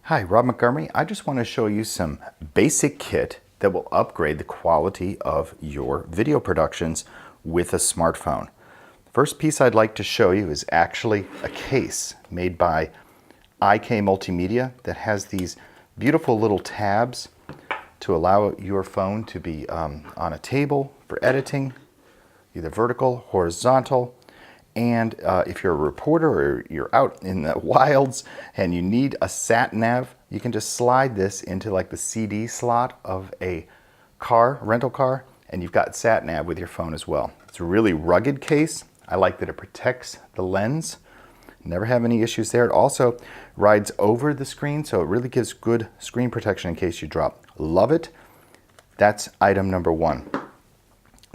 Hi, Rob Montgomery. I just want to show you some basic kit that will upgrade the quality of your video productions with a smartphone. First piece I'd like to show you is actually a case made by IK Multimedia that has these beautiful little tabs to allow your phone to be on a table for editing, either vertical, horizontal. And if you're a reporter or you're out in the wilds and you need a sat nav, you can just slide this into like the CD slot of a car, rental car, and you've got sat nav with your phone as well. It's a really rugged case. I like that it protects the lens. Never have any issues there. It also rides over the screen, so it really gives good screen protection in case you drop. Love it. That's item number one.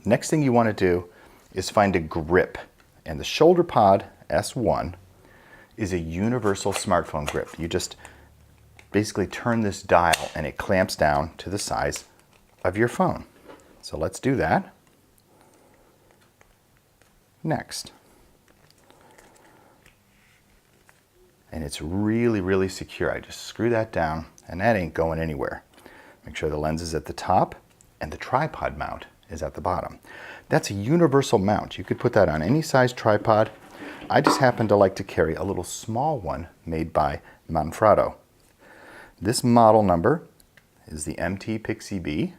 Next thing you want to do is find a grip. And the ShoulderPod S1 is a universal smartphone grip. You just basically turn this dial and it clamps down to the size of your phone. So let's do that. Next. And it's really, really secure. I just screw that down and that ain't going anywhere. Make sure the lens is at the top and the tripod mount is at the bottom. That's a universal mount. You could put that on any size tripod. I just happen to like to carry a little small one made by Manfrotto. This model number is the MT Pixie B.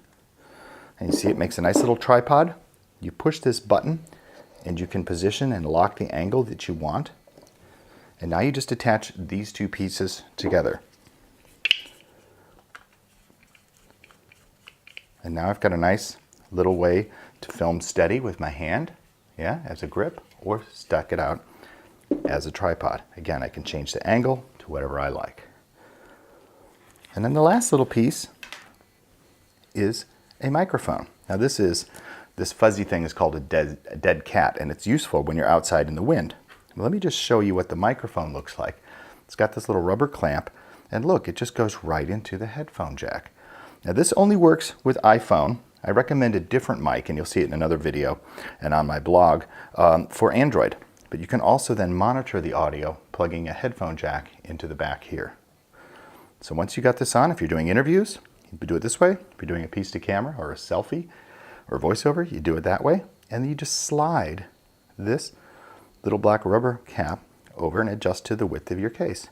And you see it makes a nice little tripod. You push this button and you can position and lock the angle that you want. And now you just attach these two pieces together. And now I've got a nice little way to film steady with my hand, as a grip, or stack it out as a tripod. Again, I can change the angle to whatever I like. And then the last little piece is a microphone. Now this fuzzy thing is called a dead cat, and it's useful when you're outside in the wind. Let me just show you what the microphone looks like. It's got this little rubber clamp, and look, it just goes right into the headphone jack. Now this only works with iPhone. I recommend a different mic, and you'll see it in another video and on my blog, for Android. But you can also then monitor the audio plugging a headphone jack into the back here. So once you got this on, if you're doing interviews, you do it this way. If you're doing a piece to camera or a selfie or voiceover, you do it that way. And then you just slide this little black rubber cap over and adjust to the width of your case.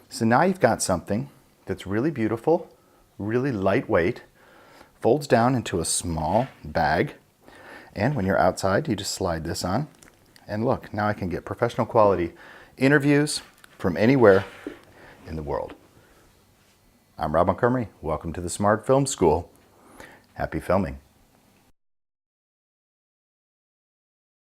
So now you've got something that's really beautiful, really lightweight, folds down into a small bag, and when you're outside you just slide this on, and look, now I can get professional quality interviews from anywhere in the world. I'm Rob Montgomery. Welcome to the Smart Film School. Happy filming.